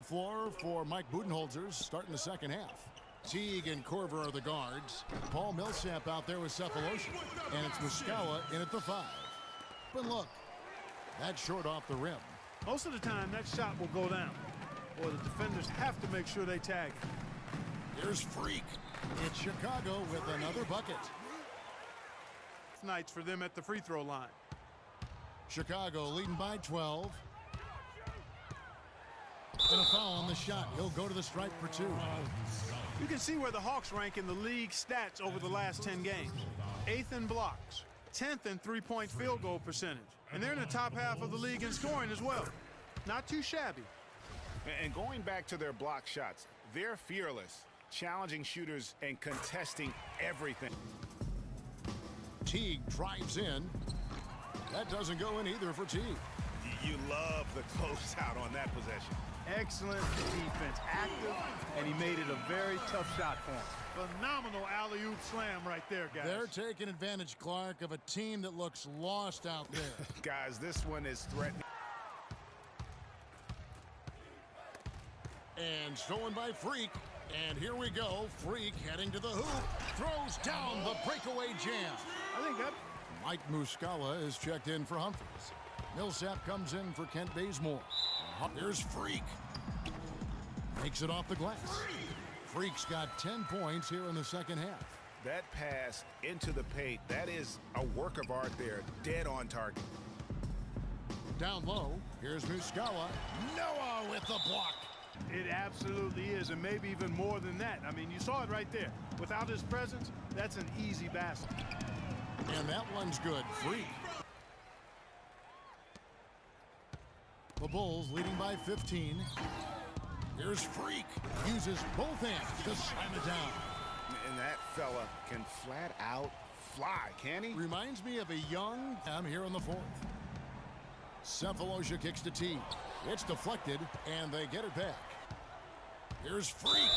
Floor for Mike Budenholzer's starting the second half. Teague and Corver are the guards. Paul Millsap out there with Cephalosha. And it's Muscala in at the 5. But look, that's short off the rim. Most of the time, that shot will go down. Or the defenders have to make sure they tag it. Here's Freak. It's Chicago with another bucket. Nights for them at the free throw line. Chicago leading by 12. And a foul on the shot. He'll go to the stripe for 2. You can see where the Hawks rank in the league stats over the last 10 games. 8th in blocks, 10th in three-point field goal percentage. And they're in the top half of the league in scoring as well. Not too shabby. And going back to their block shots, they're fearless, challenging shooters and contesting everything. Teague drives in. That doesn't go in either for Teague. You love the closeout on that possession. Excellent defense, active, and he made it a very tough shot for him. Phenomenal alley-oop slam right there, guys. They're taking advantage, Clark, of a team that looks lost out there. Guys, this one is threatening. And stolen by Freak. And here we go. Freak heading to the hoop. Throws down the breakaway jam. I think that... Mike Muscala is checked in for Humphries. Millsap comes in for Kent Bazemore. Here's Freak. Makes it off the glass. Freak's got 10 points here in the second half. That pass into the paint, that is a work of art there. Dead on target. Down low, here's Muscala. Noah with the block. It absolutely is, and maybe even more than that. I mean, you saw it right there. Without his presence, that's an easy basket. And that one's good. Freak. The Bulls leading by 15. Here's Freak. Uses both hands to slam it down. And that fella can flat out fly, can he? Reminds me of a young here in the 4th. Cephalosha kicks to T. It's deflected, and they get it back. Here's Freak.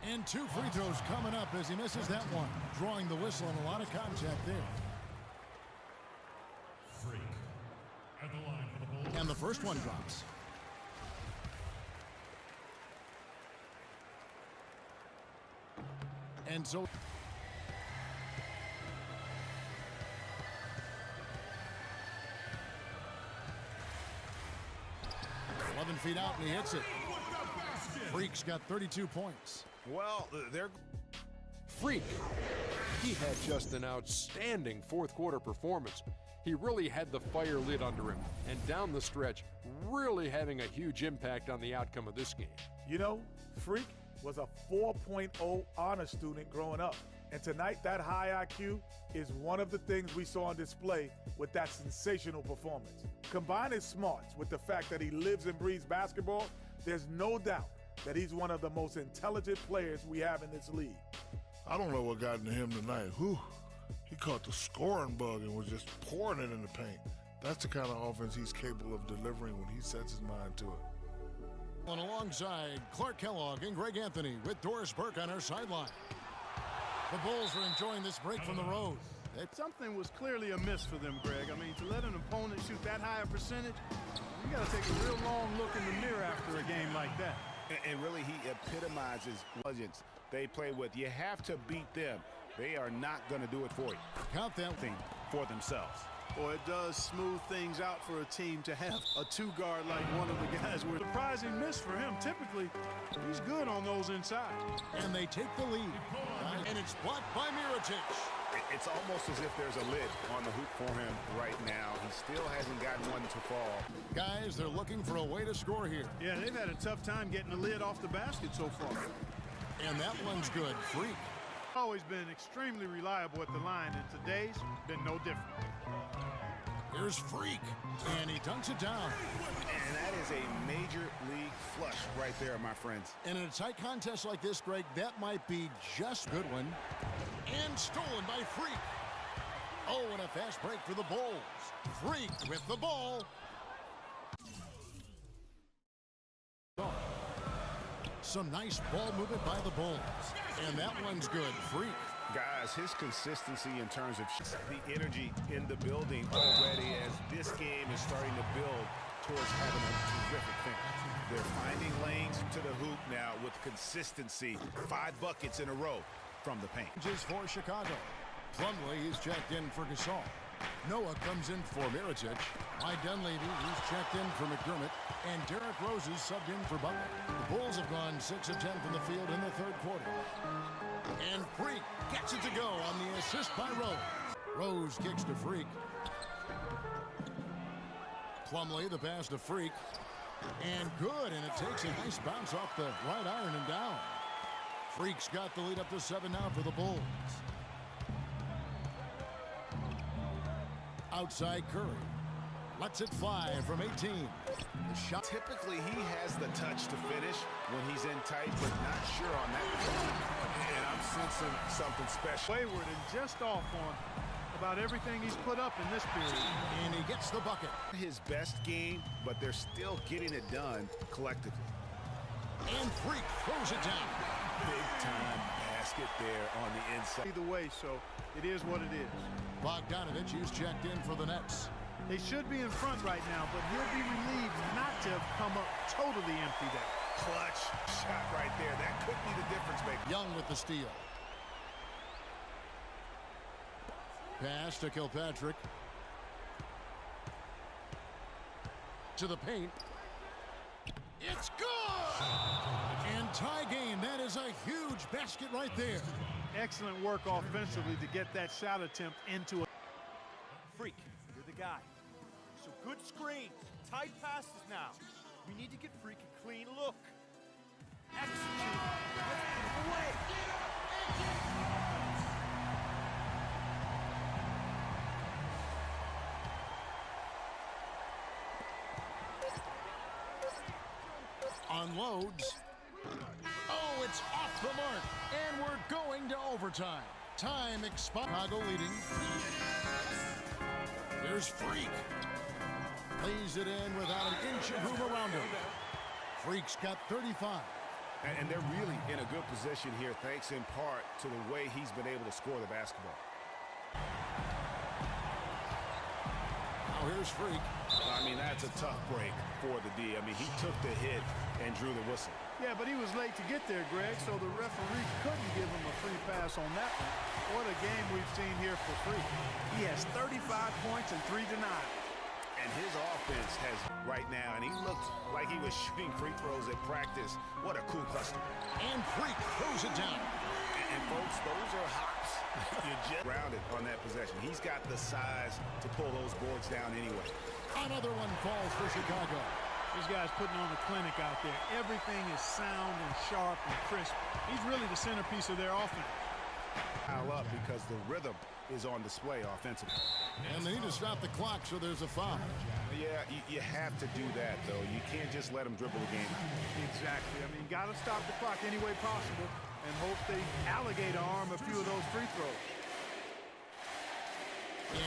And 2 free throws coming up as he misses that one. Drawing the whistle and a lot of contact there. Freak at the line for the Bulls. And the first one drops. And so... 11 feet out, and he hits it. Freak's got 32 points. Well, they're... Freak. He had just an outstanding fourth-quarter performance. He really had the fire lit under him, and down the stretch, really having a huge impact on the outcome of this game. You know, Freak was a 4.0 honor student growing up. And tonight, that high IQ is one of the things we saw on display with that sensational performance. Combine his smarts with the fact that he lives and breathes basketball, there's no doubt that he's one of the most intelligent players we have in this league. I don't know what got into him tonight. Whew. He caught the scoring bug and was just pouring it in the paint. That's the kind of offense he's capable of delivering when he sets his mind to it. And alongside Clark Kellogg and Greg Anthony with Doris Burke on our sideline. The Bulls are enjoying this break from the road. Something was clearly amiss for them, Greg. I mean, to let an opponent shoot that high a percentage, you got to take a real long look in the mirror after a game like that. And really, he epitomizes intelligence they play with. You have to beat them. They are not going to do it for you. Count that thing for themselves. Boy, it does smooth things out for a team to have a 2-guard like one of the guys. Were surprising miss for him. Typically, he's good on those inside. And they take the lead. And it's blocked by Mirotic. It's almost as if there's a lid on the hoop for him right now. He still hasn't gotten one to fall. Guys, they're looking for a way to score here. Yeah, they've had a tough time getting the lid off the basket so far. And that one's good. Freak. Always been extremely reliable at the line, and today's been no different. Here's Freak, and he dunks it down. And that is a major league flush right there, my friends. And in a tight contest like this, Greg, that might be just a good one. And stolen by Freak. Oh, and a fast break for the Bulls. Freak with the ball. Some nice ball movement by the Bulls. And that one's good. Freak. Guys, his consistency in terms of the energy in the building already as this game is starting to build towards having a terrific finish. They're finding lanes to the hoop now with consistency. 5 buckets in a row from the paint. Just for Chicago. Plumlee is checked in for Gasol. Noah comes in for Mirotic. Mike Dunleavy, he's checked in for McDermott. And Derrick Rose is subbed in for Butler. The Bulls have gone 6 of 10 from the field in the third quarter. And Freak gets it to go on the assist by Rose. Rose kicks to Freak. Plumlee, the pass to Freak. And good, and it takes a nice bounce off the right iron and down. Freak's got the lead up to 7 now for the Bulls. Outside Curry. Lets it fly from 18. The shot. Typically, he has the touch to finish when he's in tight, but not sure on that. And I'm sensing something special. Wayward and just off on about everything he's put up in this period. And he gets the bucket. His best game, but they're still getting it done collectively. And Freak throws it down. Big time basket there on the inside. Either way, so it is what it is. Bogdanovich is checked in for the Nets. They should be in front right now, but he'll be relieved not to have come up totally empty there. Clutch shot right there. That could be the difference maker. Young with the steal. Pass to Kilpatrick. To the paint. It's good! And tie game. That is a huge basket right there. Excellent work offensively to get that shot attempt into a... Freak, you're the guy. So good screens, tight passes now. We need to get Freak a clean look. Execute. Let's move away. Unloads. Oh, it's off the mark. And we're going to overtime. Time expires. Chicago leading. Here's Freak. Lays it in without an inch of room around him. Freak's got 35. And they're really in a good position here, thanks in part to the way he's been able to score the basketball. Now here's Freak. I mean, that's a tough break for the D. I mean, he took the hit and drew the whistle. Yeah, but he was late to get there, Greg, so the referee couldn't give him a free pass on that one. What a game we've seen here for Freak. He has 35 points and 3 denied. And his offense has right now, and he looked like he was shooting free throws at practice. What a cool customer. And Freak throws it down. And folks, those are hops. You just rounded on that possession. He's got the size to pull those boards down anyway. Another one falls for Chicago. This guy's putting on a clinic out there. Everything is sound and sharp and crisp. He's really the centerpiece of their offense. Pile up because the rhythm is on display offensively. And they need to stop the clock, so there's a foul. Yeah, you have to do that, though. You can't just let him dribble the game out. Exactly. I mean, got to stop the clock any way possible and hope they alligator arm a few of those free throws.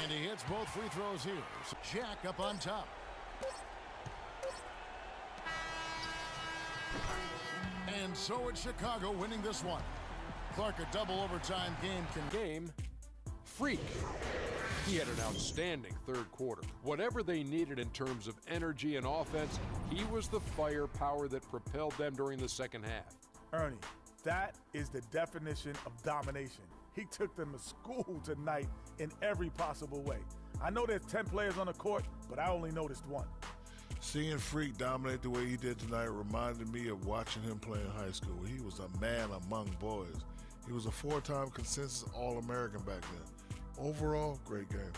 And he hits both free throws here. So Jack up on top. And so it's Chicago winning this one. Clark, a double overtime game. Freak. He had an outstanding third quarter. Whatever they needed in terms of energy and offense, he was the firepower that propelled them during the second half. Ernie, that is the definition of domination. He took them to school tonight in every possible way. I know there's 10 players on the court, but I only noticed one. Seeing Freak dominate the way he did tonight reminded me of watching him play in high school. He was a man among boys. He was a 4-time consensus All-American back then. Overall, great game.